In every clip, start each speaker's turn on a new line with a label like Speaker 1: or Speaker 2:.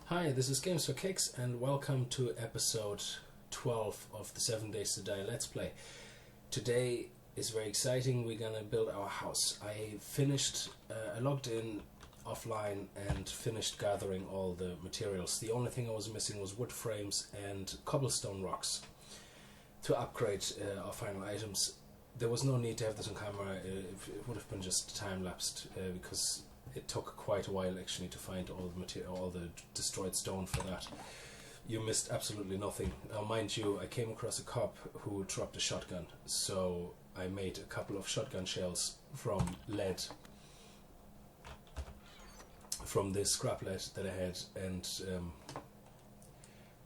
Speaker 1: Hi, this is Games for Kicks and welcome to episode 12 of the 7 Days to Die Let's Play. Today is very exciting. We're gonna build our house. I logged in offline and finished gathering all the materials. The only thing I was missing was wood frames and cobblestone rocks to upgrade our final items. There was no need to have this on camera. It would have been just time-lapsed because it took quite a while actually to find all the material, all the destroyed stone for that. You missed absolutely nothing. Now mind you, I came across a cop who dropped a shotgun, so I made a couple of shotgun shells from lead, from this scrap lead that I had, and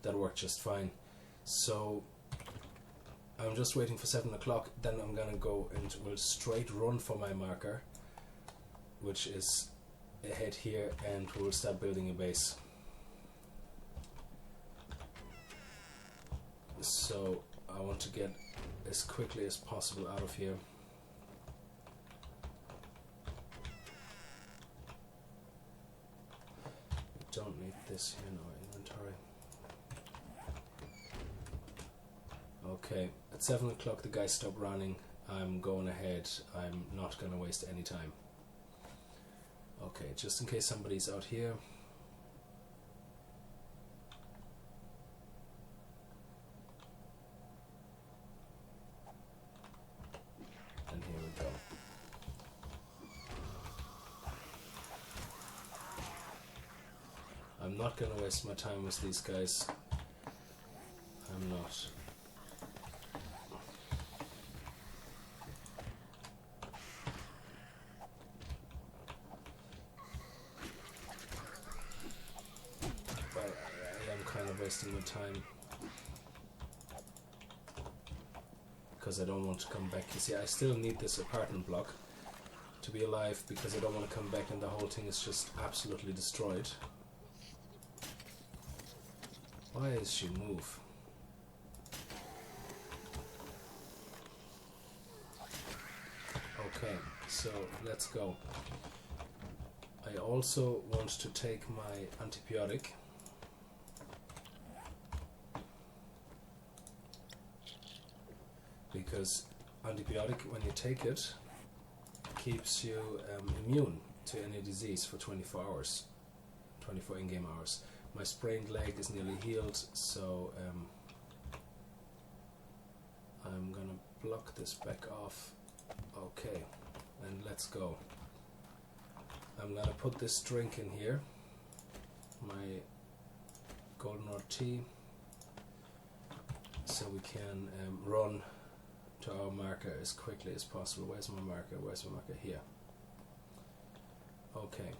Speaker 1: that worked just fine. So I'm just waiting for 7 o'clock, then I'm gonna go and will straight run for my marker, which is ahead here, and we'll start building a base. So I want to get as quickly as possible out of here. We don't need this here in our inventory. Okay, at 7 o'clock the guys stop running. I'm going ahead. I'm not going to waste any time. Okay, just in case somebody's out here. And here we go. I'm not going to waste my time with these guys. I'm not. Wasting my time because I don't want to come back. You see, I still need this apartment block to be alive because I don't want to come back and the whole thing is just absolutely destroyed. Why does she move? Okay, so let's go. I also want to take my antibiotic. Because antibiotic, when you take it, keeps you immune to any disease for 24 hours, 24 in-game hours. My sprained leg is nearly healed, so I'm gonna block this back off. Okay, and let's go. I'm gonna put this drink in here, my goldenrod tea, so we can run to our marker as quickly as possible. Where's my marker? Where's my marker? Here. Okay.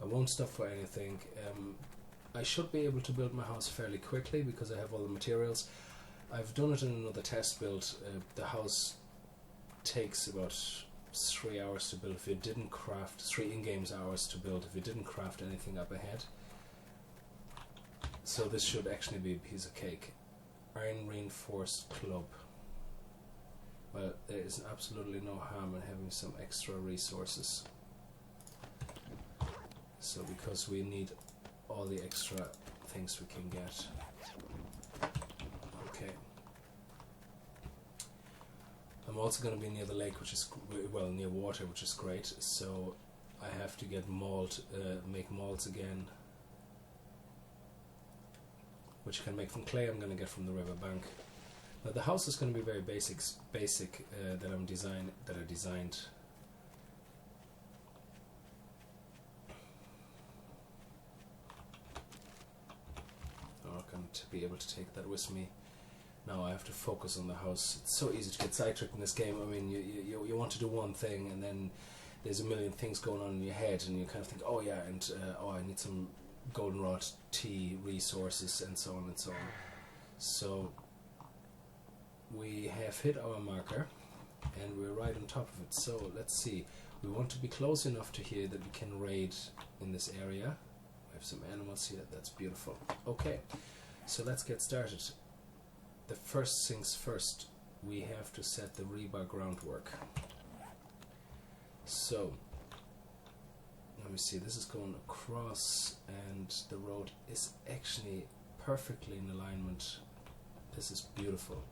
Speaker 1: I won't stop for anything. I should be able to build my house fairly quickly because I have all the materials. I've done it in another test build. The house takes about 3 hours to build if you didn't craft, 3 in-game hours to build if you didn't craft anything up ahead. So this should actually be a piece of cake. Iron reinforced club. Well, there is absolutely no harm in having some extra resources. So because we need all the extra things we can get. Okay. I'm also going to be near the lake, which is, well, near water, which is great. So I have to get malt, make malts again, which you can make from clay. I'm going to get from the river bank. Now the house is going to be very basic that I designed. I'm not going to be able to take that with me. Now I have to focus on the house. It's so easy to get sidetracked in this game. I mean, you want to do one thing and then there's a million things going on in your head and you kind of think, oh yeah, and oh, I need some goldenrod tea resources and so on and so on. So we have hit our marker and we're right on top of it. So let's see. We want to be close enough to here that we can raid in this area. We have some animals here. That's beautiful. Okay, so let's get started. the first things first, we have to set the rebar groundwork. So let me see, this is going across and the road is actually perfectly in alignment. This is beautiful.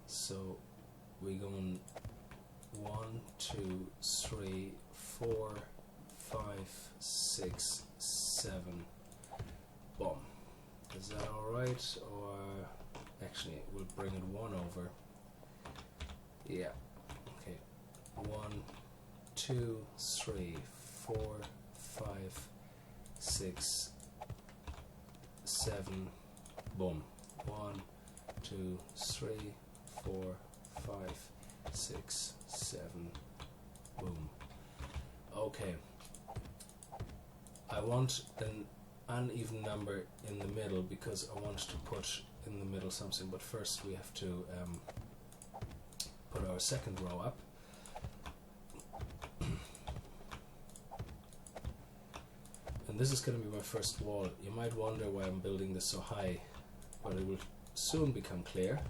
Speaker 1: So we're going 1, 2, 3, 4, 5, 6, 7. Boom. Is that alright? Or actually we'll bring it 1 over. Yeah. Okay. 1, 2, 3, 4, 5, 6, 7. Boom. 1, 2, 3, 4, 5, 6, 7. Boom. Okay. I want an uneven number in the middle because I want to put in the middle something, but first we have to put our second row up. And this is going to be my first wall. You might wonder why I'm building this so high, but it will soon become clear.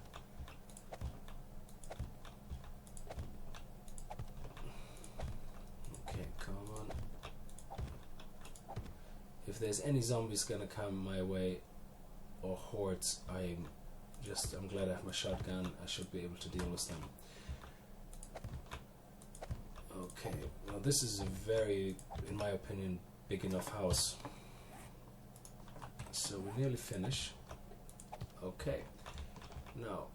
Speaker 1: Okay, come on. If there's any zombies gonna come my way, or hordes, I'm glad I have my shotgun. I should be able to deal with them. Okay, well this is a very, in my opinion, big enough house. So we're nearly finished. Okay, now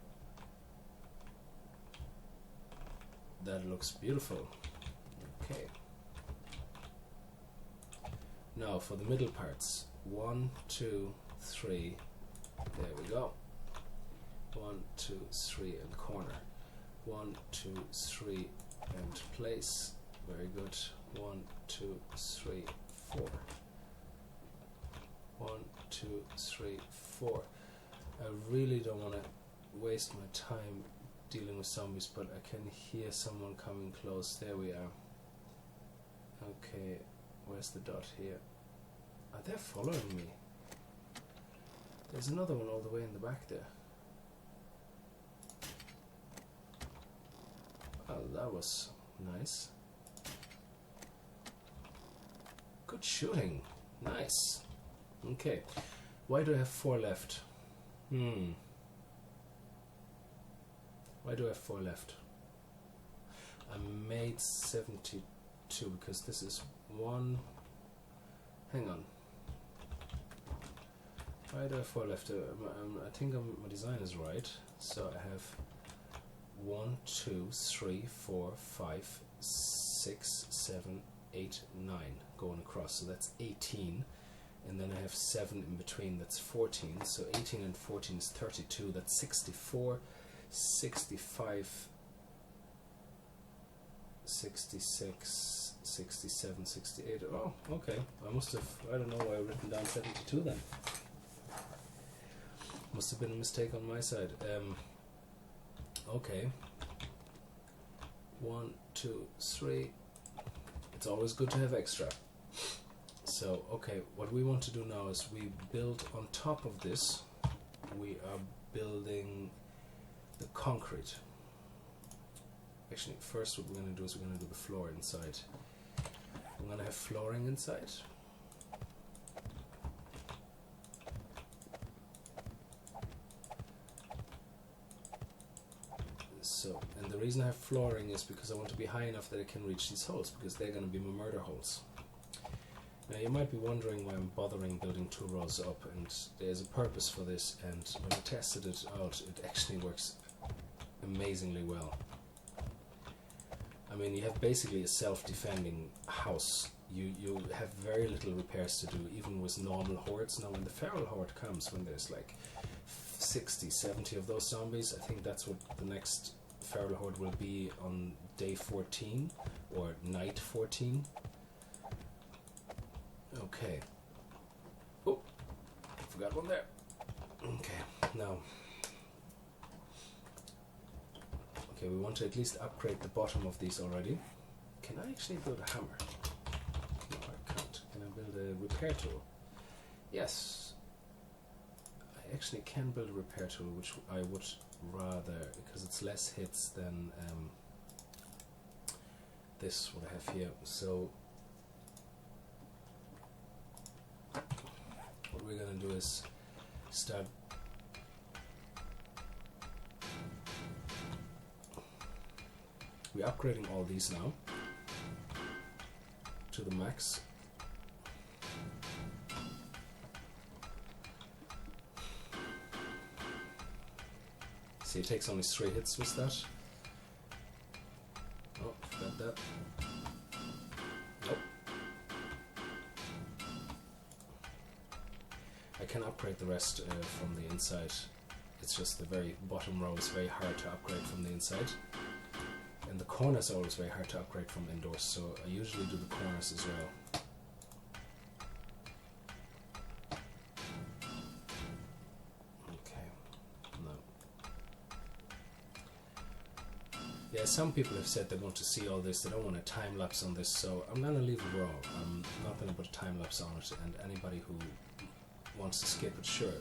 Speaker 1: that looks beautiful. Okay, now for the middle parts, 1, 2, 3. There we go. 1, 2, 3 and corner. 1, 2, 3 and place. Very good. 1, 2, 3, 4. 1, 2, 3, 4. I really don't want to waste my time dealing with zombies, but I can hear someone coming close. There we are. Okay, where's the dot here? Are they following me? There's another one all the way in the back there. Oh, that was nice. Good shooting. Nice. Okay. Why do I have 4 left? Why do I have 4 left? I made 72 because this is 1. Hang on. Why do I have 4 left? I think my design is right. So I have 1, 2, 3, 4, 5, 6, 7, 8, 9 going across. So that's 18. And then I have 7 in between, that's 14. So 18 and 14 is 32, that's 64, 65, 66, 67, 68. Oh, okay. I must have, I don't know why I've written down 72 then. Must have been a mistake on my side. Okay. 1, 2, 3. It's always good to have extra. So, okay, what we want to do now is we build on top of this, we are building the concrete. Actually, first what we're going to do is we're going to do the floor inside. I'm going to have flooring inside. So, and the reason I have flooring is because I want to be high enough that I can reach these holes, because they're going to be my murder holes. Now you might be wondering why I'm bothering building 2 rows up, and there's a purpose for this, and when I tested it out, it actually works amazingly well. I mean, you have basically a self-defending house. You have very little repairs to do, even with normal hordes. Now when the feral horde comes, when there's like 60, 70 of those zombies, I think that's what the next feral horde will be on day 14, or night 14. Okay. Oh, forgot one there. Okay, now. Okay, we want to at least upgrade the bottom of these already. Can I actually build a hammer? No, I can't. Can I build a repair tool? Yes. I I actually can build a repair tool, which I would rather, because it's less hits than this, what I have here. So what we're going to do is start we're upgrading all these now to the max. See, it takes only 3 hits with that. Oh, forgot that. Nope. I can upgrade the rest from the inside. It's just the very bottom row is very hard to upgrade from the inside. And the corners are always very hard to upgrade from indoors, so I usually do the corners as well. Yeah, some people have said they want to see all this, they don't want a time lapse on this, so I'm going to leave it raw. I'm not going to put a time lapse on it, and anybody who wants to skip it, sure,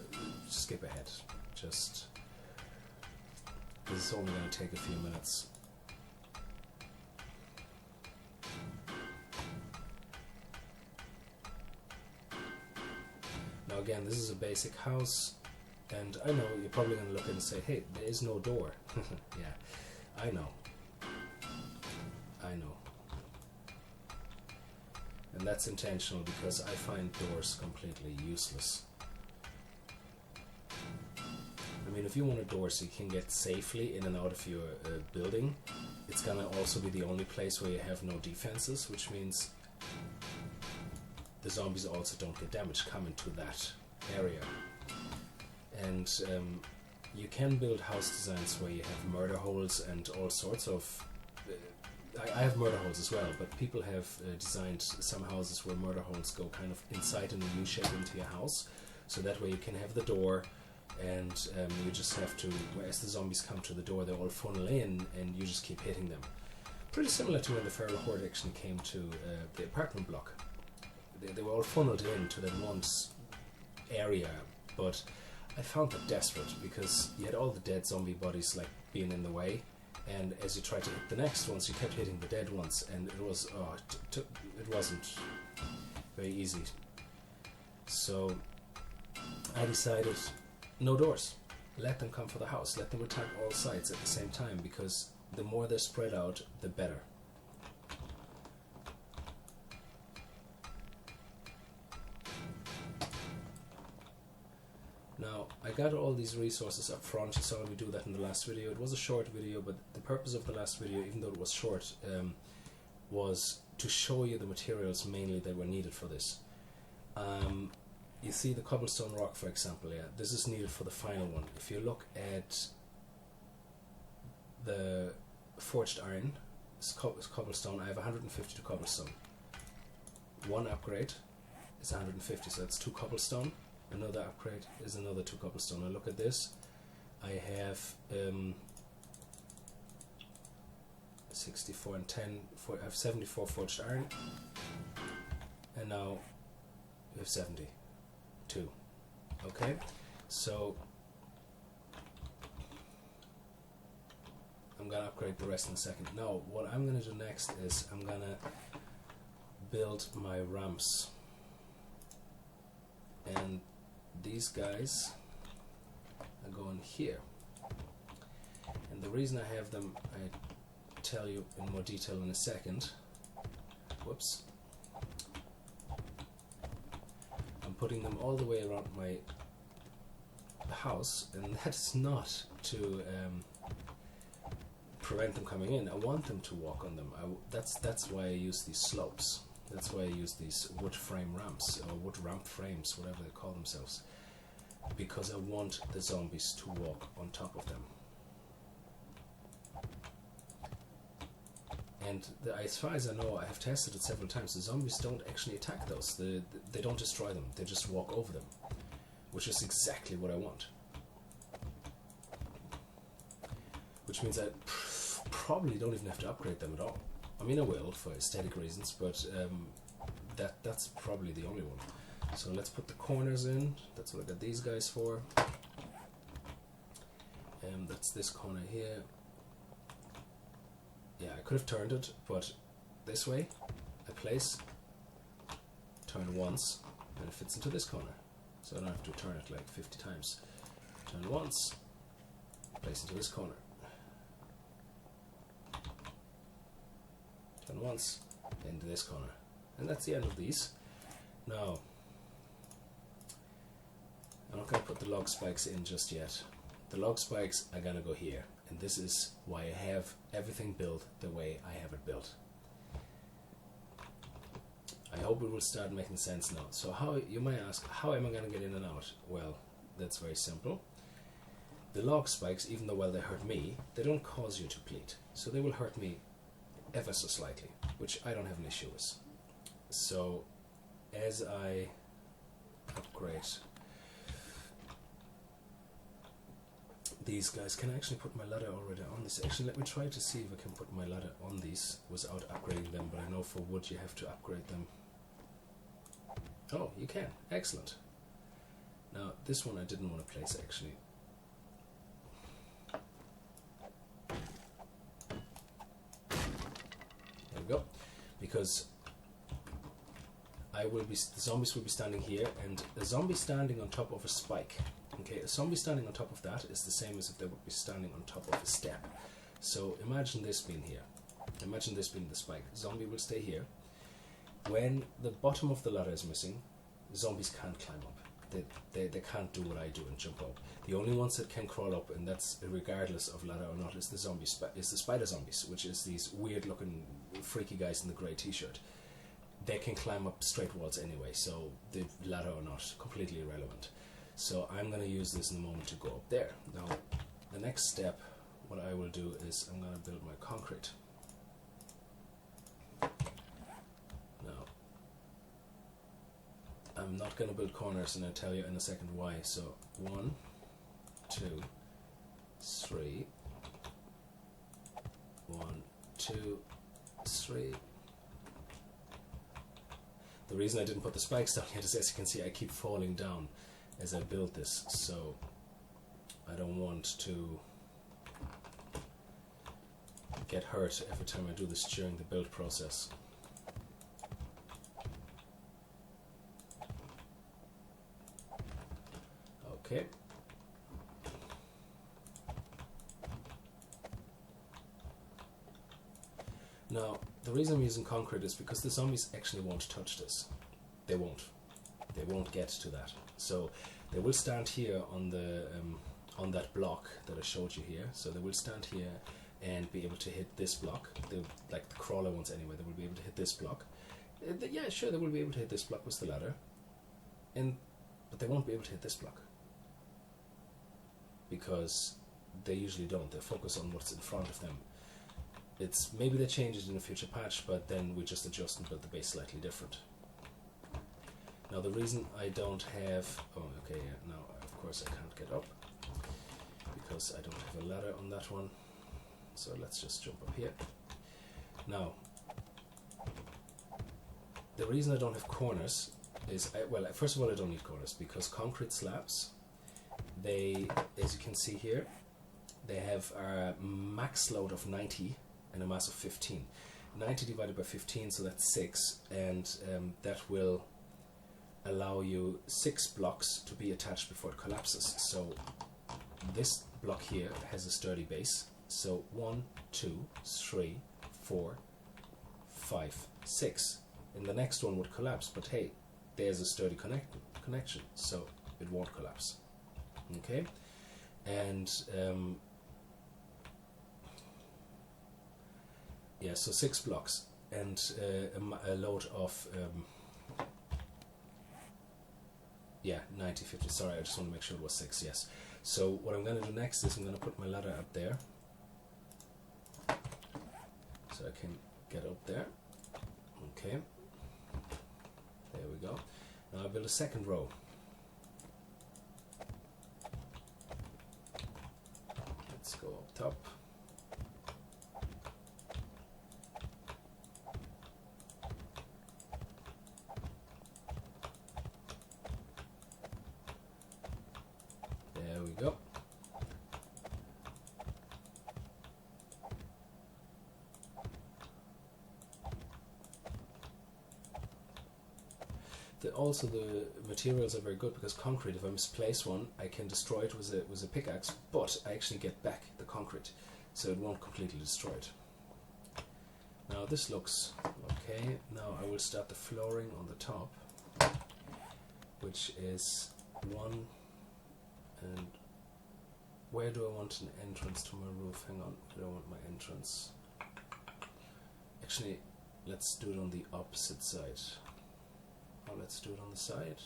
Speaker 1: skip ahead. Just, this is only going to take a few minutes. Now again, this is a basic house, and I know you're probably going to look at it and say, hey, there is no door. Yeah, I know. And that's intentional because I find doors completely useless. I mean, if you want a door so you can get safely in and out of your building, it's going to also be the only place where you have no defenses, which means the zombies also don't get damage coming to that area. And you can build house designs where you have murder holes and all sorts of... I have murder holes as well, but people have designed some houses where murder holes go kind of inside in a U shape into your house, so that way you can have the door, and you just have to, as the zombies come to the door, they all funnel in, and you just keep hitting them. Pretty similar to when the Feral Horde actually came to the apartment block. They were all funneled into that one area, but I found that desperate because you had all the dead zombie bodies like being in the way, and as you tried to hit the next ones, you kept hitting the dead ones, and it was it wasn't very easy. So I decided, no doors. Let them come for the house. Let them attack all sides at the same time, because the more they're spread out, the better. Now, I got all these resources up front. You saw me do that in the last video. It was a short video, but the purpose of the last video, even though it was short, was to show you the materials mainly that were needed for this. You see the cobblestone rock, for example, yeah, this is needed for the final one. If you look at the forged iron, it's cobblestone, I have 152 cobblestone. One upgrade is 150, so that's 2 cobblestone. Another upgrade is another 2 cobblestone. Now look at this. I have 64 and 10. I have 74 forged iron, and now we have 72. Okay, so I'm gonna upgrade the rest in a second. Now, what I'm gonna do next is I'm gonna build my ramps, and these guys are going here, and the reason I have them, I tell you in more detail in a second. Whoops. I'm putting them all the way around my house, and that's not to prevent them coming in. I want them to walk on them. That's why I use these slopes. That's why I use these wood frame ramps, or wood ramp frames, whatever they call themselves, because I want the zombies to walk on top of them. And as far as I know, I have tested it several times, the zombies don't actually attack those. They don't destroy them, they just walk over them, which is exactly what I want. Which means I probably don't even have to upgrade them at all. I mean, I will for aesthetic reasons, but that's probably the only one. So let's put the corners in. That's what I got these guys for. That's this corner here. Yeah, I could have turned it, but this way, I place, turn once, and it fits into this corner. So I don't have to turn it like 50 times. Turn once, place into this corner. Turn once, into this corner. And that's the end of these. Now, I'm not going to put the log spikes in just yet. The log spikes are going to go here, and this is why I have everything built the way I have it built. I hope it will start making sense now. So how, you might ask, how am I going to get in and out? Well, that's very simple. The log spikes, even though while they hurt me, they don't cause you to bleed. So they will hurt me ever so slightly, which I don't have an issue with. So as I upgrade these guys, can I actually put my ladder already on this? Actually, let me try to see if I can put my ladder on these without upgrading them, but I know for wood you have to upgrade them. Oh, you can. Excellent. Now, this one I didn't want to place actually. There we go. Because the zombies will be standing here, and a zombie standing on top of a spike. Okay, a zombie standing on top of that is the same as if they would be standing on top of a step. So imagine this being here. Imagine this being the spike. Zombie will stay here. When the bottom of the ladder is missing, zombies can't climb up. They can't do what I do and jump up. The only ones that can crawl up, and that's regardless of ladder or not, is the spider zombies, which is these weird looking freaky guys in the grey t-shirt. They can climb up straight walls anyway, so the ladder or not, completely irrelevant. So I'm going to use this in a moment to go up there. Now, the next step, what I will do is I'm going to build my concrete. Now, I'm not going to build corners, and I'll tell you in a second why. So 1, 2, 3, 1, 2, 3. The reason I didn't put the spikes down yet is, as you can see, I keep falling down as I build this, so I don't want to get hurt every time I do this during the build process. Okay. Now, the reason I'm using concrete is because the zombies actually won't touch this. They won't. They won't get to that. So they will stand here on the on that block that I showed you here. So they will stand here and be able to hit this block. Like the crawler ones anyway. They will be able to hit this block. Yeah, sure, they will be able to hit this block with the ladder. But they won't be able to hit this block, because they usually don't. They focus on what's in front of them. It's maybe they change it in a future patch, but then we just adjust and build the base slightly different. Now the reason I don't have, now of course I can't get up because I don't have a ladder on that one. So let's just jump up here. Now, the reason I don't have corners is, first of all, I don't need corners because concrete slabs, they, as you can see here, they have a max load of 90 and a mass of 15. 90 divided by 15, so that's 6, and that will allow you 6 blocks to be attached before it collapses. So this block here has a sturdy base. So 1, 2, 3, 4, 5, 6. And the next one would collapse, but hey, there's a sturdy connection, so it won't collapse. Okay? And yeah, so 6 blocks and a load of 90, 50. Sorry, I just want to make sure it was 6. Yes. So what I'm going to do next is I'm going to put my ladder up there, so I can get up there. Okay. There we go. Now I build a second row. Let's go up top. Also the materials are very good, because concrete, if I misplace one, I can destroy it with a pickaxe, but I actually get back the concrete, so it won't completely destroy it. Now this looks okay. Now I will start the flooring on the top, which is 1, and where do I want an entrance to my roof? Hang on, where do I want my entrance? Actually, let's do it on the opposite side. Oh, let's do it on the side.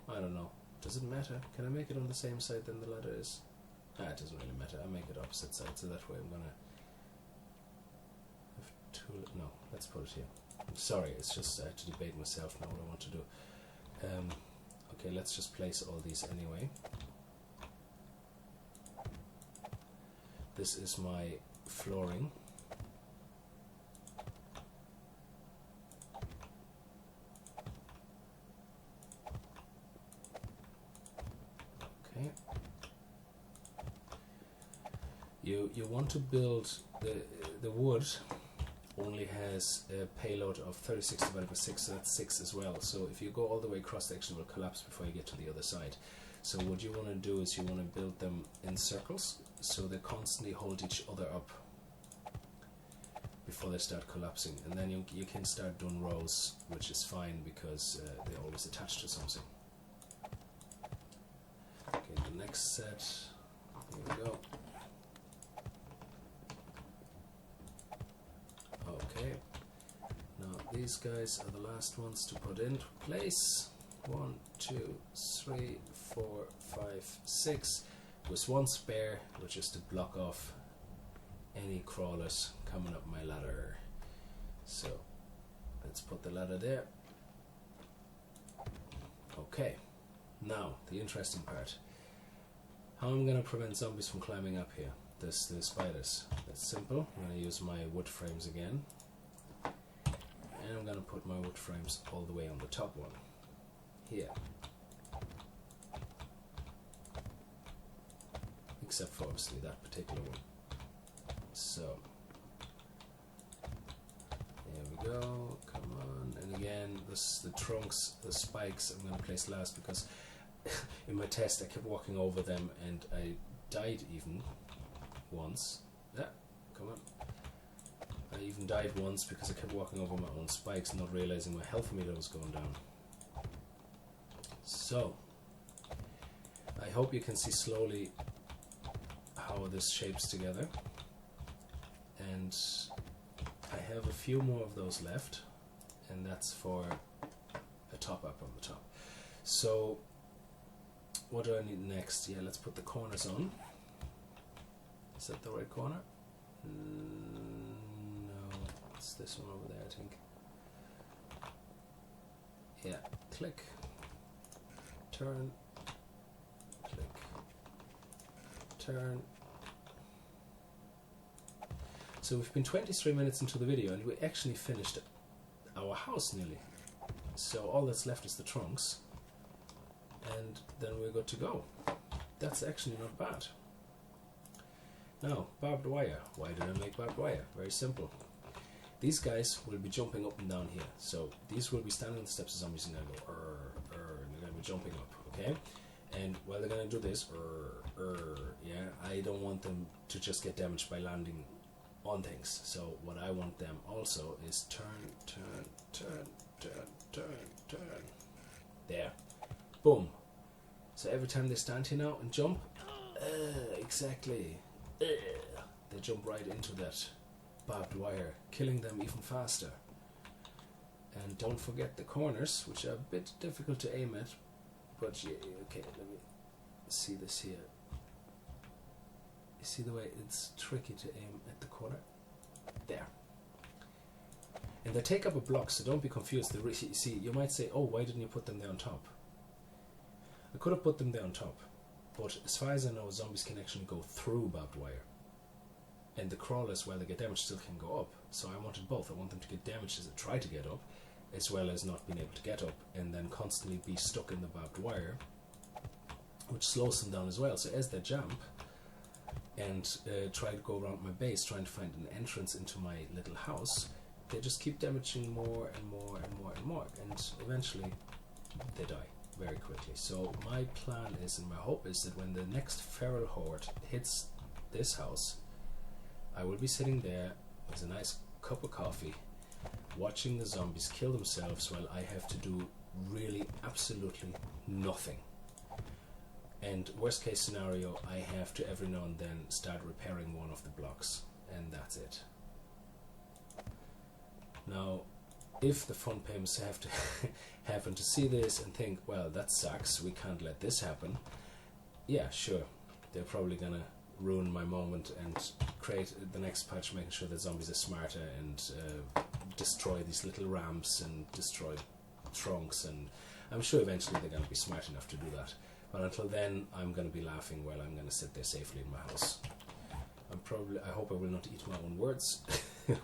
Speaker 1: I don't know. Does it matter? Can I make it on the same side than the ladder is? It doesn't really matter. I'll make it opposite side, so that way I'm gonna have two. No, let's put it here. I'm sorry, it's just I have to debate myself now what I want to do. Okay, let's just place all these anyway. This is my flooring. Okay. You want to build the wood only has a payload of 36 divided by 6, so that's 6 as well. So if you go all the way across, the action will collapse before you get to the other side. So what you want to do is you want to build them in circles, so they constantly hold each other up before they start collapsing. And then you can start doing rows, which is fine, because they're always attached to something. Okay, the next set, here we go. Okay, now these guys are the last ones to put into place. 1, 2, 3, 4, 5, 6, with one spare, which is to block off any crawlers coming up my ladder. So let's put the ladder there. Okay, now the interesting part. How I'm going to prevent zombies from climbing up here, the spiders. That's simple. I'm going to use my wood frames again, and I'm going to put my wood frames all the way on the top one here, except for obviously that particular one. So there we go, come on. And again, the trunks, the spikes I'm going to place last, because in my test I kept walking over them and I died even once. Yeah, come on. I even died once because I kept walking over my own spikes, not realizing my health meter was going down. So I hope you can see slowly how this shapes together, and I have a few more of those left, and that's for a top up on the top. So what do I need next? Yeah, let's put the corners on. Is that the right corner? No, it's this one over there, I think. Yeah, click, turn, click, turn. So we've been 23 minutes into the video and we actually finished our house nearly. So all that's left is the trunks, and then we're good to go. That's actually not bad. Now, barbed wire. Why did I make barbed wire? Very simple. These guys will be jumping up and down here. So these will be standing on the steps of zombies and they'll go and they're going to be jumping up, okay? And while they're going to do this, yeah, I don't want them to just get damaged by landing on things. So what I want them also is turn. There. Boom. So every time they stand here now and jump, exactly, they jump right into that barbed wire, killing them even faster. And don't forget the corners, which are a bit difficult to aim at, but yeah, okay, let me see this here. You see the way it's tricky to aim at the corner? There. And they take up a block, so don't be confused. See, you might say, oh, why didn't you put them there on top? I could have put them there on top, but as far as I know, zombies can actually go through barbed wire. And the crawlers, while they get damaged, still can go up. So I wanted both. I want them to get damaged as they try to get up, as well as not being able to get up, and then constantly be stuck in the barbed wire, which slows them down as well. So as they jump and try to go around my base, trying to find an entrance into my little house, they just keep damaging more and more and more and more, and eventually they die very quickly. So my plan is, and my hope is, that when the next feral horde hits this house, I will be sitting there with a nice cup of coffee, watching the zombies kill themselves while I have to do really absolutely nothing. And worst case scenario, I have to every now and then start repairing one of the blocks, and that's it. Now, if the Fun Pimps have to happen to see this and think, well, that sucks, we can't let this happen, yeah, sure, they're probably gonna ruin my moment and create the next patch, making sure that zombies are smarter and destroy these little ramps and destroy trunks, and I'm sure eventually they're gonna be smart enough to do that. But until then, I'm gonna be laughing while I'm gonna sit there safely in my house. I hope I will not eat my own words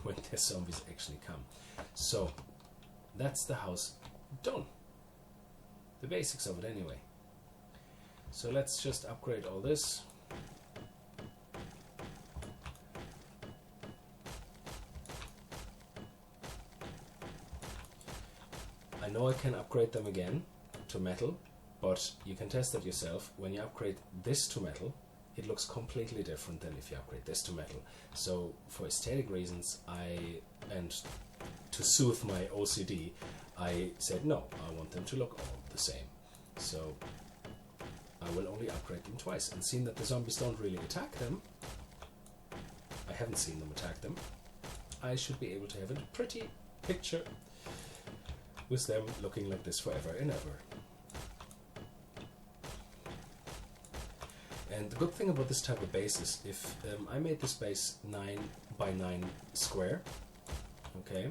Speaker 1: when the zombies actually come. So that's the house done. The basics of it anyway. So let's just upgrade all this. I know I can upgrade them again to metal, but you can test it yourself. When you upgrade this to metal, it looks completely different than if you upgrade this to metal. So for aesthetic reasons, and to soothe my OCD, I said no, I want them to look all the same. So I will only upgrade them twice. And seeing that the zombies don't really attack them, I haven't seen them attack them, I should be able to have a pretty picture with them looking like this forever and ever. And the good thing about this type of base is, if I made this base 9 by 9 square, okay,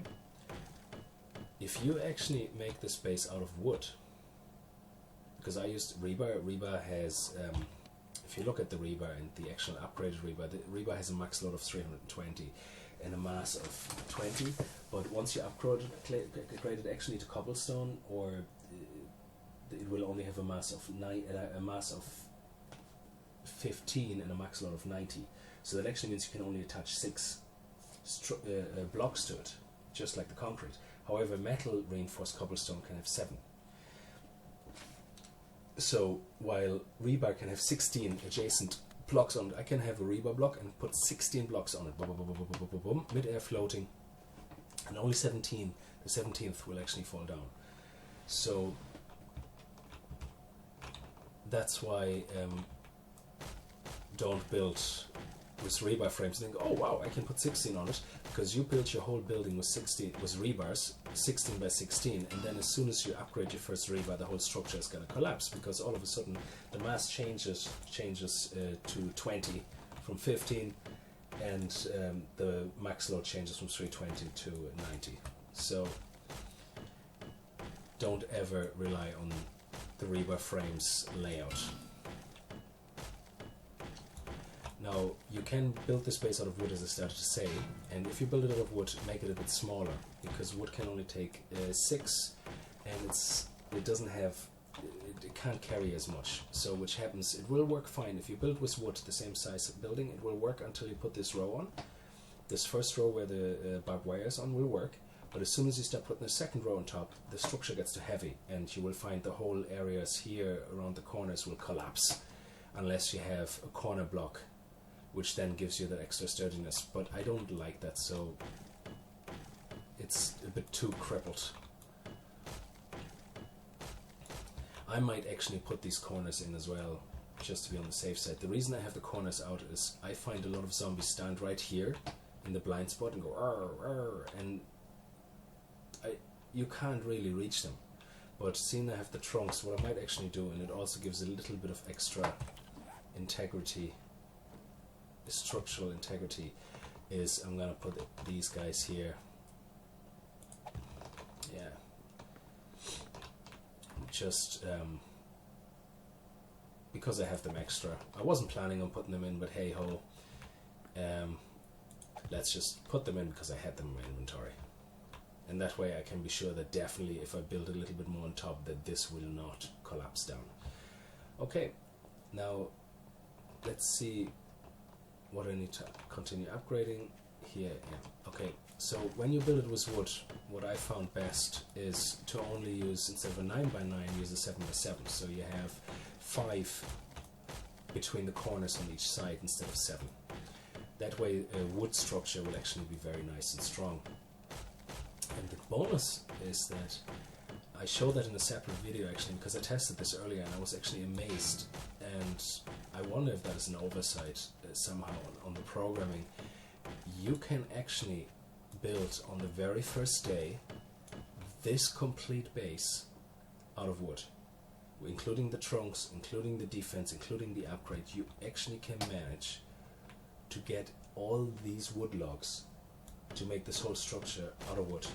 Speaker 1: if you actually make this base out of wood, because I used rebar. Rebar has, if you look at the rebar and the actual upgraded rebar, the rebar has a max load of 320 and a mass of 20, but once you upgrade it actually to cobblestone, or it will only have a mass of 15 and a max load of 90. So that actually means you can only attach 6 blocks to it, just like the concrete. However, metal reinforced cobblestone can have 7. So while rebar can have 16 adjacent blocks on it, I can have a rebar block and put 16 blocks on it, boom, boom, boom, boom, boom, boom, boom, mid-air floating, and only 17, the 17th will actually fall down. So that's why don't build with rebar frames and think, oh wow, I can put 16 on it, because you built your whole building with rebars, 16 by 16, and then as soon as you upgrade your first rebar, the whole structure is going to collapse, because all of a sudden the mass changes to 20 from 15, and the max load changes from 320 to 90. So don't ever rely on the rebar frames layout. Now, you can build this base out of wood, as I started to say, and if you build it out of wood, make it a bit smaller, because wood can only take 6, and it can't carry as much. So which happens, it will work fine. If you build with wood, the same size building, it will work until you put this row on. This first row where the barbed wire is on will work, but as soon as you start putting the second row on top, the structure gets too heavy, and you will find the whole areas here around the corners will collapse, unless you have a corner block, which then gives you that extra sturdiness. But I don't like that, so it's a bit too crippled. I might actually put these corners in as well, just to be on the safe side. The reason I have the corners out is I find a lot of zombies stand right here in the blind spot and go arr, arr, and you can't really reach them. But seeing I have the trunks, what I might actually do, and it also gives a little bit of extra integrity, structural integrity, is I'm gonna put these guys here. Yeah, just because I have them extra. I wasn't planning on putting them in, but hey ho, let's just put them in because I had them in my inventory, and that way I can be sure that definitely if I build a little bit more on top, that this will not collapse down. Okay, now let's see what I need to continue upgrading. here, yeah. Okay, so when you build it with wood, what I found best is to only use, instead of a 9x9, use a 7x7. So you have 5 between the corners on each side instead of 7. That way a wood structure will actually be very nice and strong. And the bonus is that I showed that in a separate video actually, because I tested this earlier and I was actually amazed, and I wonder if that is an oversight somehow on the programming. You can actually build on the very first day this complete base out of wood, including the trunks, including the defense, including the upgrade. You actually can manage to get all these wood logs to make this whole structure out of wood.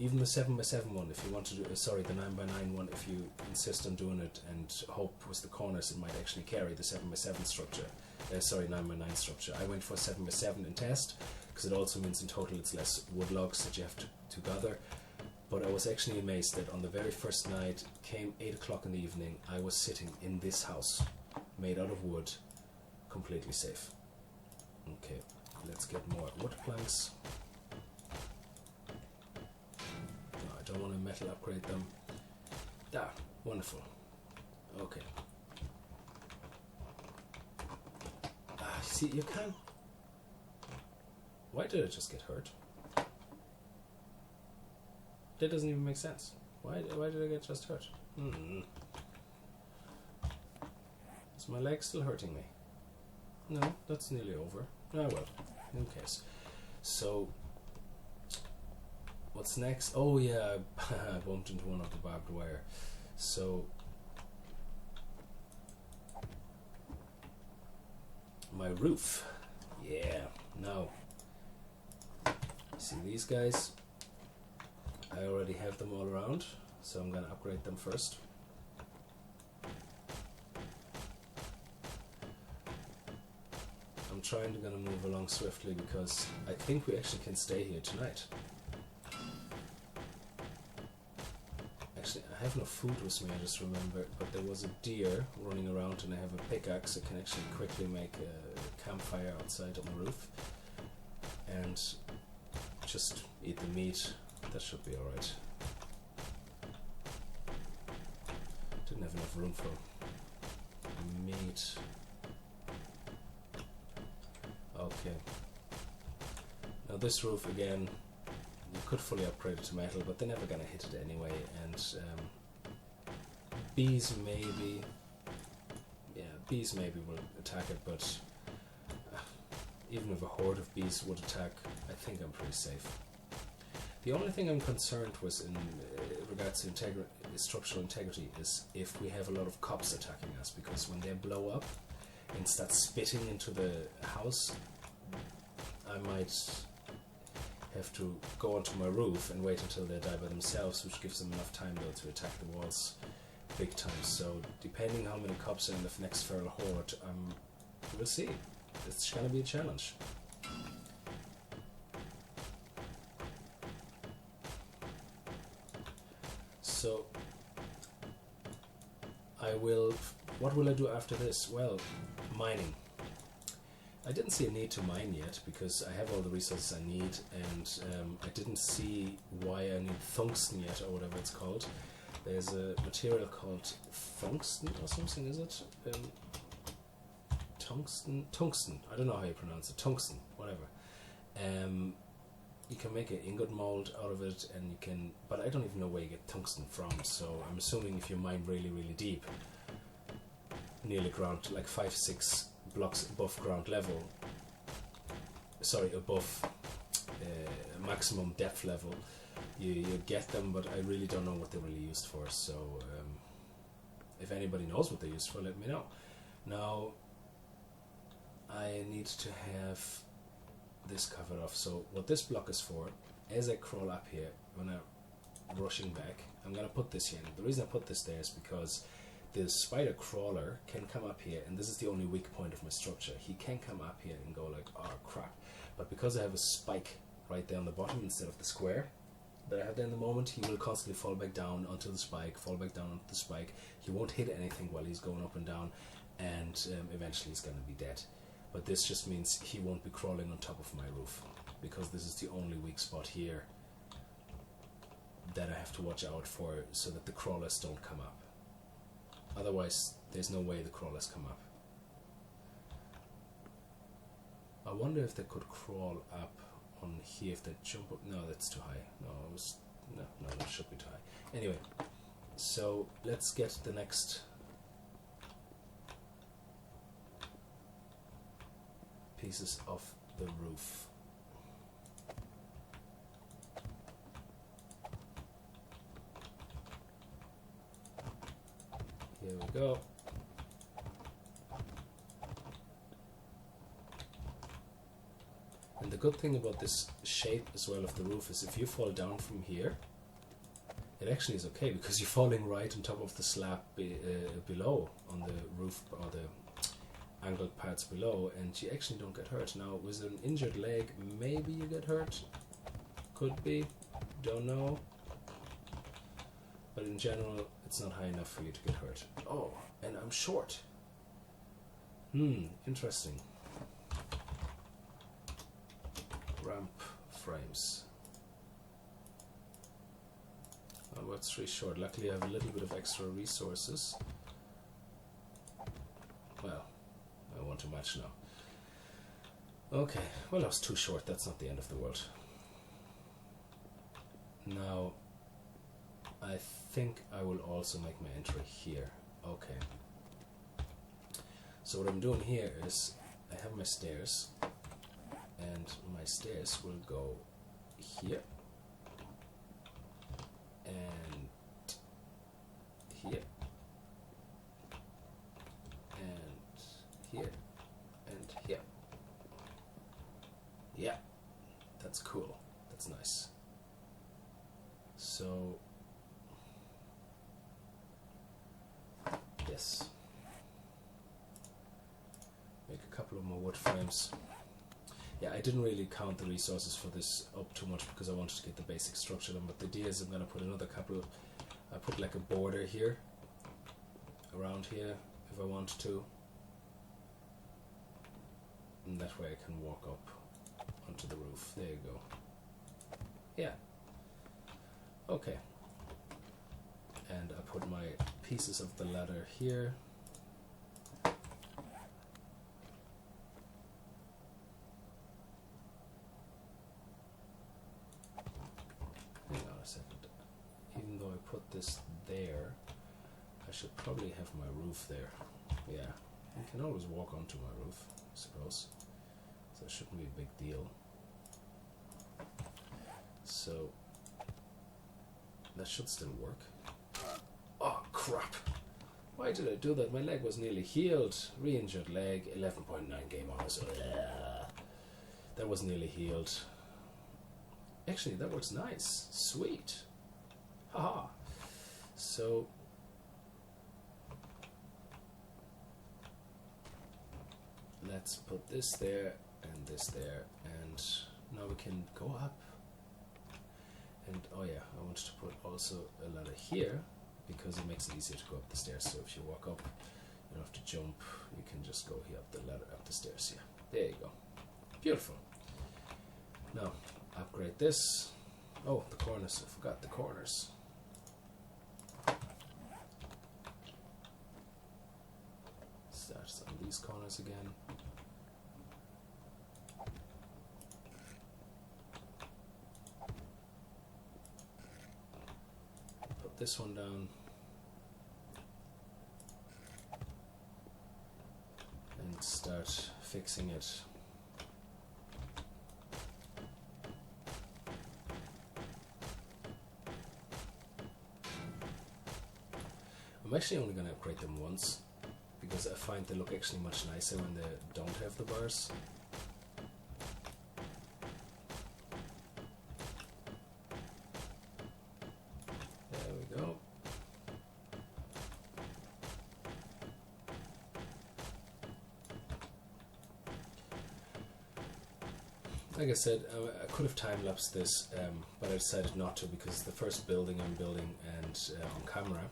Speaker 1: Even the 7x7 one, if you want to do, the 9x9 one, if you insist on doing it and hope with the corners it might actually carry the 7x7 structure, 9x9 structure. I went for 7x7 in test, because it also means in total it's less wood logs that you have to gather. But I was actually amazed that on the very first night, came 8 o'clock in the evening, I was sitting in this house, made out of wood, completely safe. Okay, let's get more wood planks. No, I don't want to metal upgrade them. Ah, wonderful. Okay. See, you can't... Why did I just get hurt? That doesn't even make sense. Why did I get just hurt? Is my leg still hurting me? No, that's nearly over. Ah well, who cares? So, what's next? Oh yeah, I bumped into one of the barbed wire. So, my roof. Yeah, now, see these guys? I already have them all around, so I'm gonna upgrade them first. I'm trying to move along swiftly because I think we actually can stay here tonight. Actually, I have no food with me, I just remembered, but there was a deer running around and I have a pickaxe that can actually quickly make a campfire outside on the roof. And just eat the meat. That should be alright. Didn't have enough room for meat. Okay. Now this roof again, you could fully upgrade it to metal, but they're never gonna hit it anyway. And bees maybe, bees maybe will attack it, but even if a horde of bees would attack, I think I'm pretty safe. The only thing I'm concerned with in regards to structural integrity is if we have a lot of cops attacking us, because when they blow up and start spitting into the house, I might have to go onto my roof and wait until they die by themselves, which gives them enough time though to attack the walls big time. So depending how many cops are in the next feral horde, we'll see. It's gonna be a challenge. So what will I do after this? Well, mining. I didn't see a need to mine yet because I have all the resources I need, and I didn't see why I need tungsten yet, or whatever it's called. There's a material called tungsten or something, is it? Tungsten. I don't know how you pronounce it. Tungsten, whatever. You can make an ingot mold out of it, and you can, but I don't even know where you get tungsten from. So I'm assuming if you mine really, really deep, nearly ground, like 5-6 blocks above ground level, above maximum depth level, you get them. But I really don't know what they're really used for. So if anybody knows what they're used for, let me know. Now I need to have this covered off. So what this block is for, as I crawl up here, when I'm rushing back, I'm going to put this here. And the reason I put this there is because the spider crawler can come up here, and this is the only weak point of my structure. He can come up here and go like, oh crap. But because I have a spike right there on the bottom instead of the square that I have there in the moment, he will constantly fall back down onto the spike, fall back down onto the spike. He won't hit anything while he's going up and down, and eventually he's going to be dead. But this just means he won't be crawling on top of my roof. because this is the only weak spot here that I have to watch out for, so that the crawlers don't come up. Otherwise, there's no way the crawlers come up. I wonder if they could crawl up on here, if they jump up. No, that's too high. No, that should be too high. Anyway, so let's get the next pieces of the roof. Here we go. And the good thing about this shape as well of the roof is if you fall down from here, it actually is okay, because you're falling right on top of the slab below, on the roof or the angled parts below, and you actually don't get hurt. Now with an injured leg, maybe you get hurt, could be, don't know, but in general it's not high enough for you to get hurt. Oh, and I'm short. Interesting. Ramp frames. Oh, what's 3 short? Luckily I have a little bit of extra resources. Well, I want to match now. Okay, well, I was too short. That's not the end of the world. Now, I think I will also make my entry here. Okay. So what I'm doing here is I have my stairs, and my stairs will go here and here and here and here. Yeah, that's cool. That's nice. So yes, make a couple of more wood frames. Yeah, I didn't really count the resources for this up too much because I wanted to get the basic structure done, but the idea is I'm going to put another couple. I put like a border here, around here, if I want to, and that way I can walk up onto the roof. There you go. Yeah. Okay. And I put my pieces of the ladder here. Hang on a second. Even though I put this there, I should probably have my roof there. Yeah, you can always walk onto my roof, I suppose. So it shouldn't be a big deal. So that should still work. Oh crap! Why did I do that? My leg was nearly healed. Re-injured leg, 11.9 game hours. That was nearly healed. Actually, that works nice. Sweet. Haha. So let's put this there and this there, and now we can go up. And oh yeah, I wanted to put also a ladder here because it makes it easier to go up the stairs. So if you walk up, you don't have to jump. You can just go here up the ladder, up the stairs. Yeah, there you go. Beautiful. Now upgrade this. Oh, the corners. I forgot the corners. Start on these corners again. This one down and start fixing it. I'm actually only going to upgrade them once because I find they look actually much nicer when they don't have the bars. Like I said, I could have time-lapsed this, but I decided not to because it's the first building I'm building and on camera.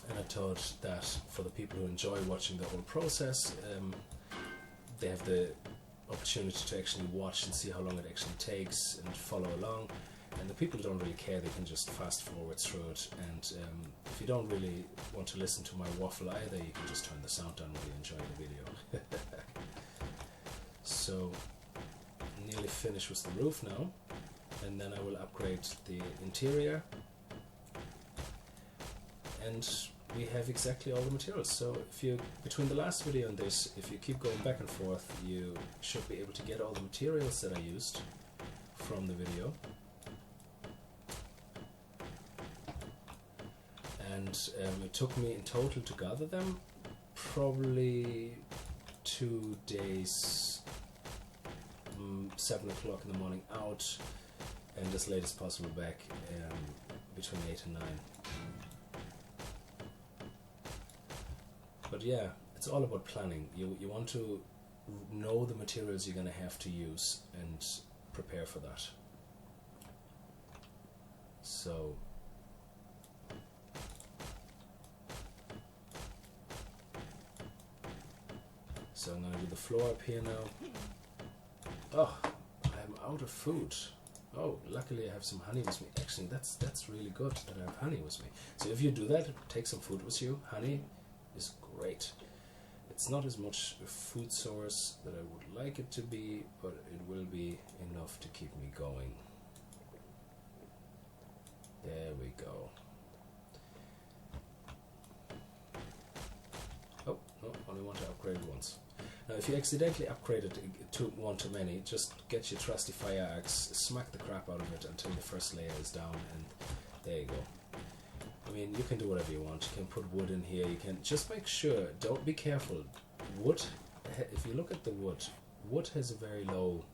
Speaker 1: And I thought that for the people who enjoy watching the whole process, they have the opportunity to actually watch and see how long it actually takes and follow along. And the people who don't really care, they can just fast forward through it. And if you don't really want to listen to my waffle either, you can just turn the sound down while you enjoy the video. So, nearly finished with the roof now. And then I will upgrade the interior. And we have exactly all the materials. So if you, between the last video and this, if you keep going back and forth, you should be able to get all the materials that I used from the video. And it took me in total to gather them probably 2 days, 7 o'clock in the morning out, and as late as possible back, between 8 and 9. But yeah, it's all about planning. You want to know the materials you're going to have to use and prepare for that. So I'm going to do the floor up here now. Oh, I'm out of food. Oh, luckily I have some honey with me. Actually, that's really good that I have honey with me. So if you do that, take some food with you. Honey is great. It's not as much a food source that I would like it to be, but it will be enough to keep me going. There we go. Oh, no, only want to upgrade it once. Now if you accidentally upgrade it to one too many, just get your trusty fire axe, smack the crap out of it until the first layer is down, and there you go. I mean, you can do whatever you want. You can put wood in here. You can just make sure. Don't be careful. Wood. If you look at the wood, wood has a very low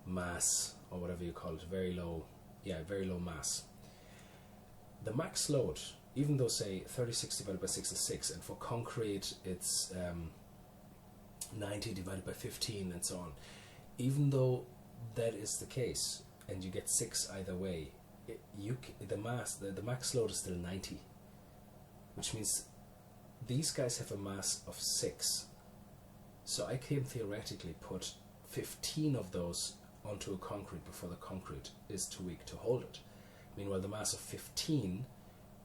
Speaker 1: mass, or whatever you call it. Very low mass. The max load, even though say 36 divided by 6 is 6, and for concrete it's 90 divided by 15, and so on. Even though that is the case, and you get 6 either way, the max load is still 90, which means these guys have a mass of 6. So I can theoretically put 15 of those onto a concrete before the concrete is too weak to hold it. Meanwhile, the mass of 15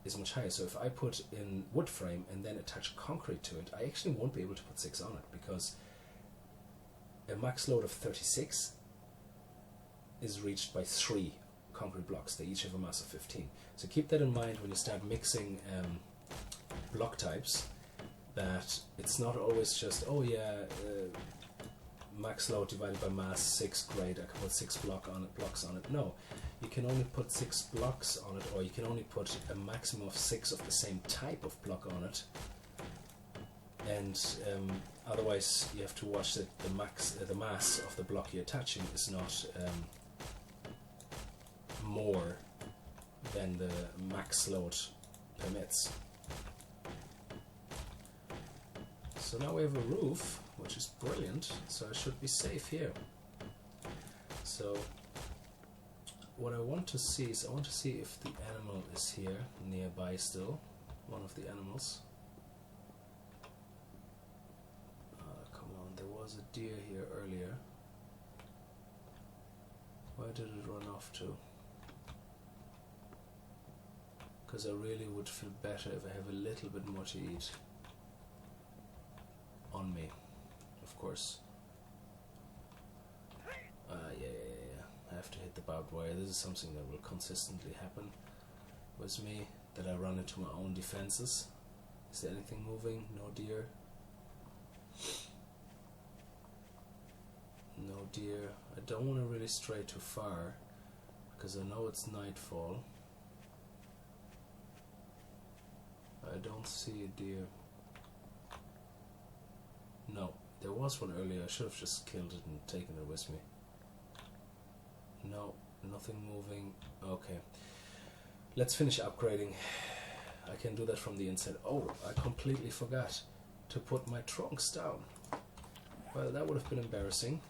Speaker 1: is much higher. So if I put in wood frame and then attach concrete to it, I actually won't be able to put 6 on it, because a max load of 36 is reached by 3 concrete blocks. They each have a mass of 15. So keep that in mind when you start mixing block types, that it's not always just, oh yeah, max load divided by mass 6, great, I can put 6 blocks on it. No, you can only put 6 blocks on it, or you can only put a maximum of 6 of the same type of block on it, and otherwise you have to watch that the mass of the block you're attaching is not more than the max load permits. So now we have a roof, which is brilliant, so I should be safe here. So what I want to see is, I want to see if the animal is here nearby still, one of the animals. Come on, there was a deer here earlier. Where did it run off to? Because I really would feel better if I have a little bit more to eat on me, of course. Yeah. I have to hit the barbed wire. This is something that will consistently happen with me, that I run into my own defenses. Is there anything moving? No deer. No deer. I don't want to really stray too far, because I know it's nightfall. I don't see a deer. No, there was one earlier. I should have just killed it and taken it with me. No, nothing moving. Okay, let's finish upgrading. I can do that from the inside. Oh, I completely forgot to put my trunks down. Well, that would have been embarrassing.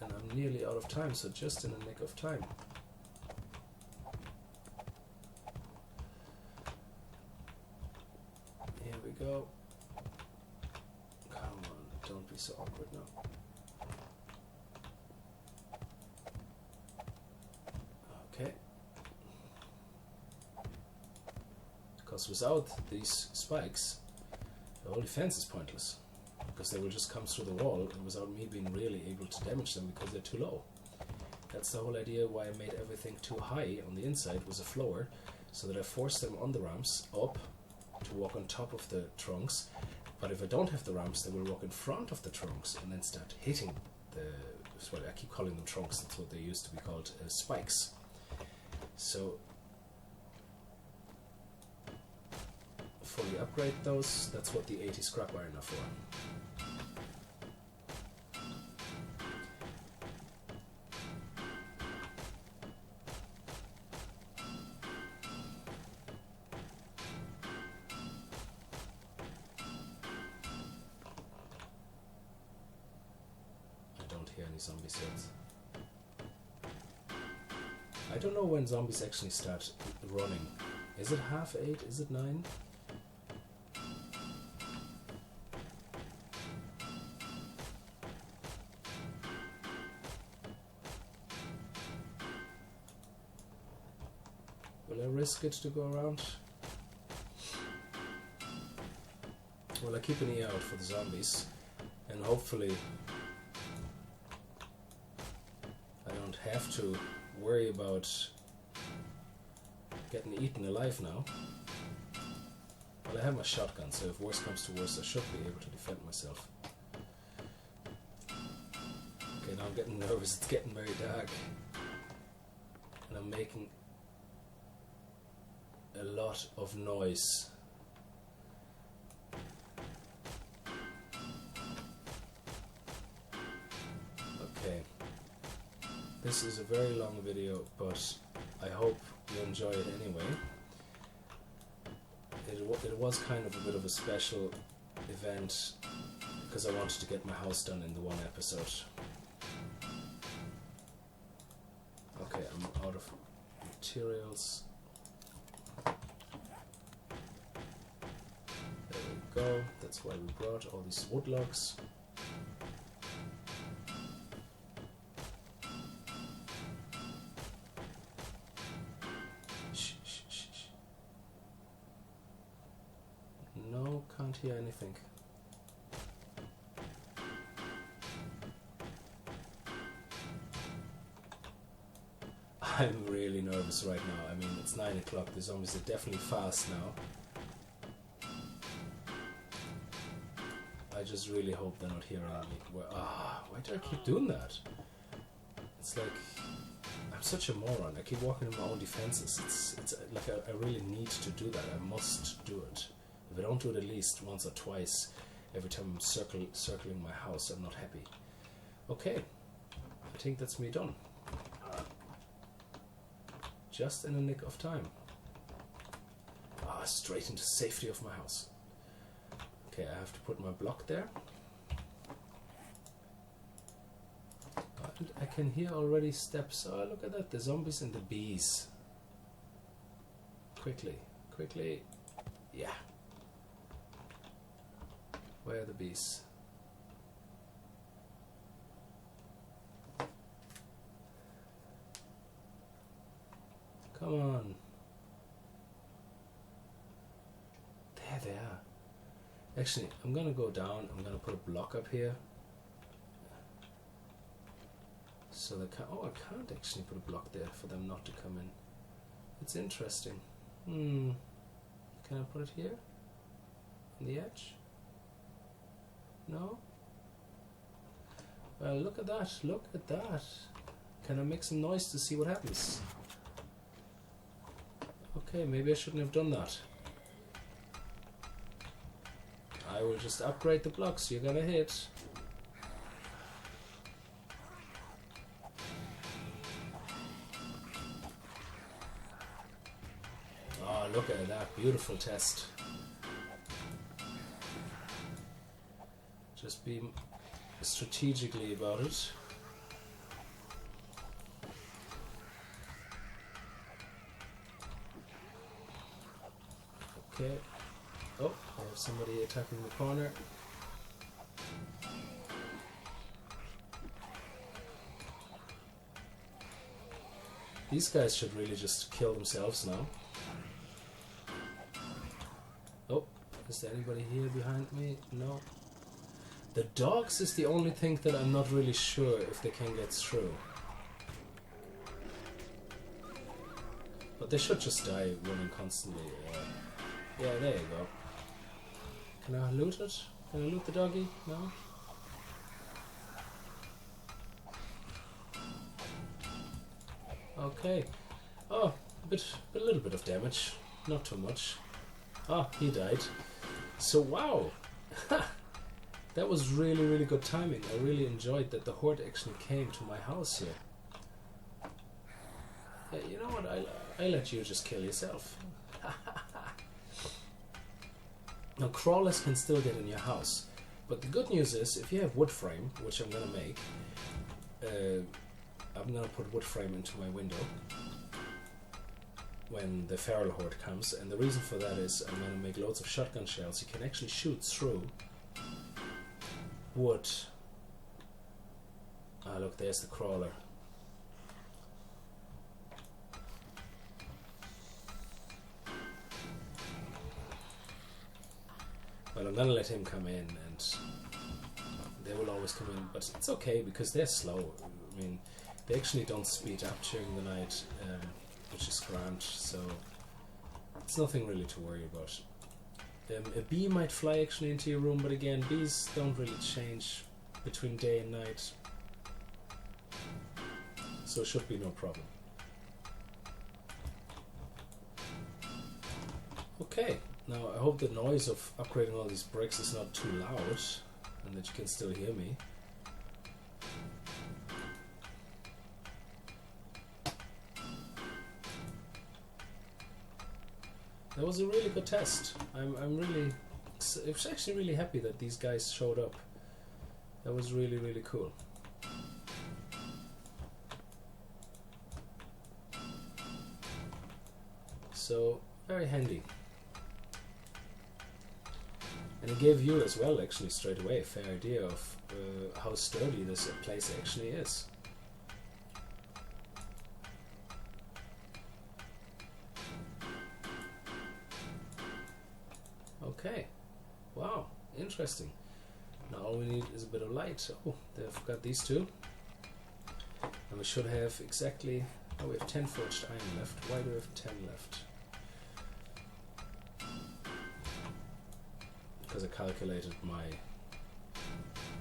Speaker 1: And I'm nearly out of time, so just in the nick of time. Here we go. Come on, don't be so awkward now. Okay. Because without these spikes, the whole defense is pointless. Because they will just come through the wall and without me being really able to damage them because they're too low. That's the whole idea why I made everything too high on the inside was a floor, so that I force them on the ramps up to walk on top of the trunks. But if I don't have the ramps, they will walk in front of the trunks and then start hitting the, well, I keep calling them trunks, that's what they used to be called, spikes. So fully upgrade those, that's what the 80 scrap iron are for. Any zombies yet. I don't know when zombies actually start running. Is it 8:30? Is it 9? Will I risk it to go around? Well, I keep an ear out for the zombies, and hopefully have to worry about getting eaten alive now. Well, I have my shotgun, so if worse comes to worse, I should be able to defend myself. Okay, now I'm getting nervous. It's getting very dark. And I'm making a lot of noise. Okay. This is a very long video, but I hope you enjoy it anyway. It was kind of a bit of a special event because I wanted to get my house done in the one episode. Okay, I'm out of materials. There we go. That's why we brought all these wood logs. No, can't hear anything. I'm really nervous right now. I mean, it's 9 o'clock. The zombies are definitely fast now. I just really hope they're not here around me. Why do I keep doing that? It's like I'm such a moron. I keep walking in my own defenses. It's like I really need to do that. I must do it. If I don't do it at least once or twice every time I'm circling my house, I'm not happy. Okay, I think that's me done. Just in the nick of time. Straight into safety of my house. Okay, I have to put my block there. And I can hear already steps. Oh, look at that, the zombies and the bees. Quickly, quickly. Yeah. Where are the bees? Come on. There they are. Actually, I'm gonna go down. I'm gonna put a block up here. So they can't. Oh, I can't actually put a block there for them not to come in. It's interesting. Can I put it here? On the edge? No? Well, look at that. Look at that. Can I make some noise to see what happens? Okay, maybe I shouldn't have done that. I will just upgrade the blocks you're gonna hit. Oh, look at that. Beautiful test. Just be strategically about it. Okay. Oh, I have somebody attacking the corner. These guys should really just kill themselves now. Oh, is there anybody here behind me? No. The dogs is the only thing that I'm not really sure if they can get through. But they should just die running constantly. Yeah, there you go. Can I loot it? Can I loot the doggy? No? Okay. Oh, a little bit of damage. Not too much. Ah, he died. So, wow! That was really, really good timing. I really enjoyed that the horde actually came to my house here. Yeah, you know what? I let you just kill yourself. Now, crawlers can still get in your house. But the good news is, if you have wood frame, which I'm going to make, I'm going to put wood frame into my window when the feral horde comes. And the reason for that is I'm going to make loads of shotgun shells. You can actually shoot through wood. Ah, look, there's the crawler. Well, I'm gonna let him come in, and they will always come in, but it's okay because they're slow. I mean, they actually don't speed up during the night, which is grand, so it's nothing really to worry about. A bee might fly actually into your room, but again, bees don't really change between day and night, so it should be no problem. Okay. Now, I hope the noise of upgrading all these bricks is not too loud and that you can still hear me. That was a really good test. I'm actually really happy that these guys showed up. That was really, really cool. So, very handy. And it gave you as well, actually, straight away, a fair idea of how sturdy this place actually is. Okay. Wow. Interesting. Now all we need is a bit of light. Oh, they've got these two. And we should have exactly... Oh, we have 10 forged iron left. Why do we have 10 left? Because I calculated my...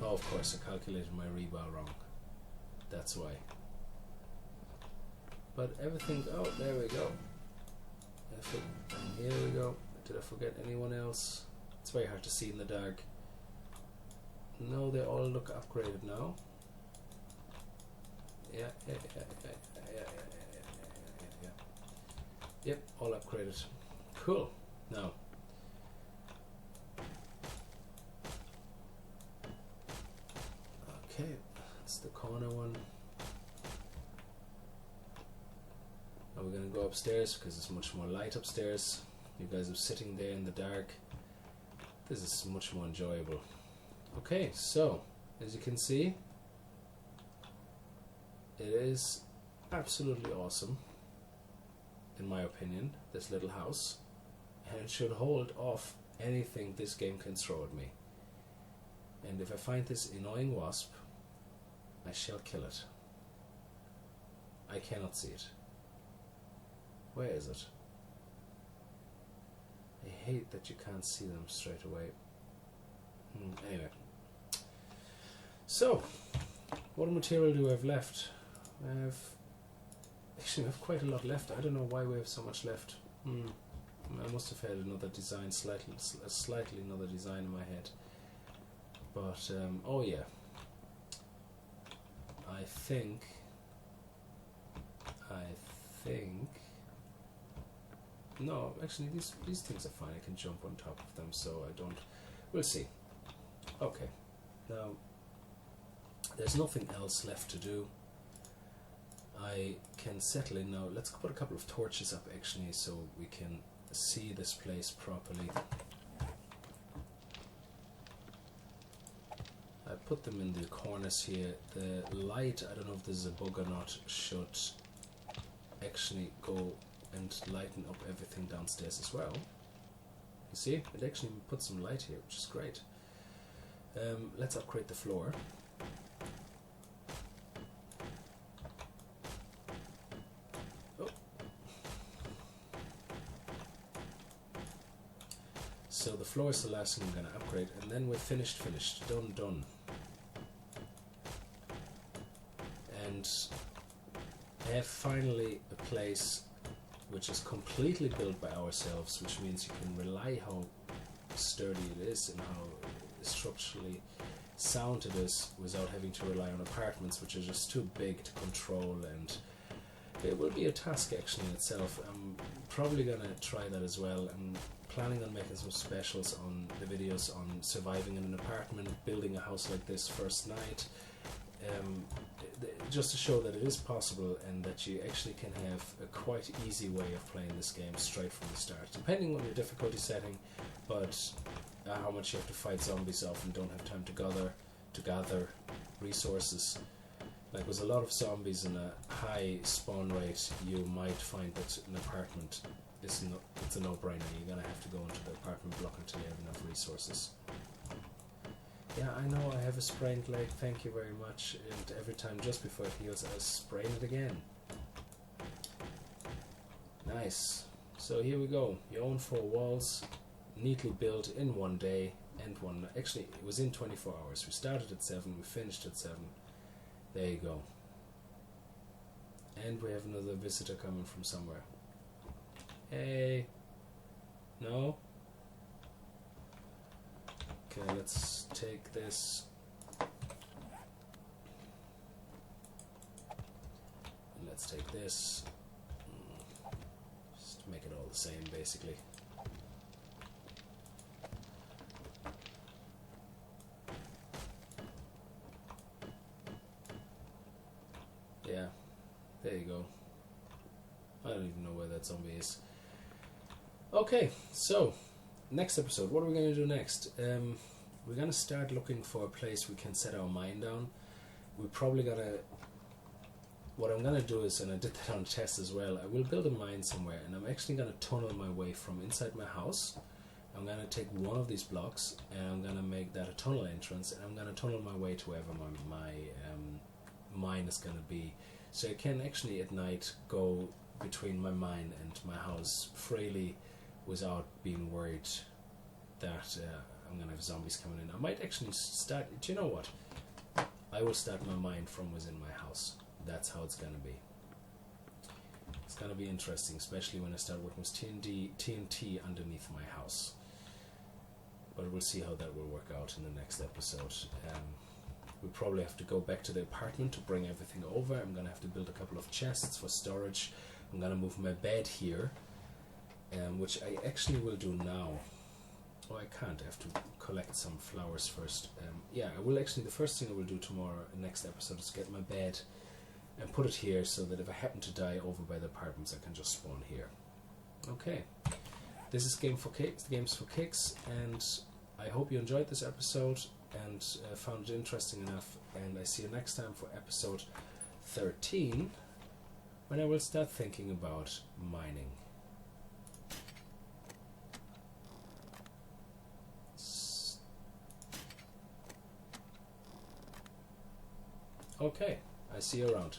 Speaker 1: Oh, of course, I calculated my rebar wrong. That's why. But everything... Oh, there we go. And here we go. Did I forget anyone else? It's very hard to see in the dark. No, they all look upgraded now. Yeah. Yep, all upgraded. Cool. Now... Okay, that's the corner one. Now we're going to go upstairs because it's much more light upstairs. You guys are sitting there in the dark. This is much more enjoyable. Okay, so as you can see, it is absolutely awesome, in my opinion, this little house, and it should hold off anything this game can throw at me. And if I find this annoying wasp, I shall kill it. I cannot see it. Where is it? I hate that you can't see them straight away. Anyway. So, what material do I have left? Actually, I have quite a lot left. I don't know why we have so much left. I must have had another design, slightly another design in my head. But, oh yeah. I think... No, actually these things are fine. I can jump on top of them, so I don't... We'll see. Okay. Now, there's nothing else left to do. I can settle in now. Let's put a couple of torches up, actually, so we can see this place properly. I put them in the corners here. The light, I don't know if this is a bug or not, should actually go and lighten up everything downstairs as well. You see, it actually puts some light here, which is great. Let's upgrade the floor. Oh. So the floor is the last thing I'm going to upgrade, and then we're finished, done. And I have finally a place which is completely built by ourselves, which means you can rely how sturdy it is and how structurally sound it is without having to rely on apartments which are just too big to control, and it will be a task actually in itself. I'm probably gonna try that as well. I'm planning on making some specials on the videos on surviving in an apartment, building a house like this first night, just to show that it is possible and that you actually can have a quite easy way of playing this game straight from the start, depending on your difficulty setting, but how much you have to fight zombies off and don't have time to gather resources. Like with a lot of zombies and a high spawn rate, you might find that an apartment it's a no-brainer. You're gonna have to go into the apartment block until you have enough resources. Yeah, I know I have a sprained leg, thank you very much, and every time just before it heals I sprain it again. Nice. So here we go, your own 4 walls, neatly built in one day, and actually it was in 24 hours. We started at 7, we finished at 7. There you go. And we have another visitor coming from somewhere. Hey. No? Okay, let's take this. And let's take this. Just make it all the same, basically. Yeah, there you go. I don't even know where that zombie is. Okay, so next episode, what are we going to do next? We're going to start looking for a place we can set our mine down. We're probably going to... What I'm going to do is, and I did that on test as well, I will build a mine somewhere, and I'm actually going to tunnel my way from inside my house. I'm going to take one of these blocks, and I'm going to make that a tunnel entrance, and I'm going to tunnel my way to wherever my mine is going to be. So I can actually at night go between my mine and my house freely without being worried that I'm going to have zombies coming in. I might actually start... Do you know what? I will start my mine from within my house. That's how it's going to be. It's going to be interesting, especially when I start working with TNT underneath my house. But we'll see how that will work out in the next episode. We'll probably have to go back to the apartment to bring everything over. I'm going to have to build a couple of chests for storage. I'm going to move my bed here, which I actually will do now. Oh, I can't. I have to collect some flowers first. Yeah, I will actually... The first thing I will do tomorrow, next episode, is get my bed and put it here so that if I happen to die over by the apartments, I can just spawn here. Okay. This is Games for Kicks, and I hope you enjoyed this episode and found it interesting enough, and I see you next time for episode 13, when I will start thinking about mining. Okay, I see you around.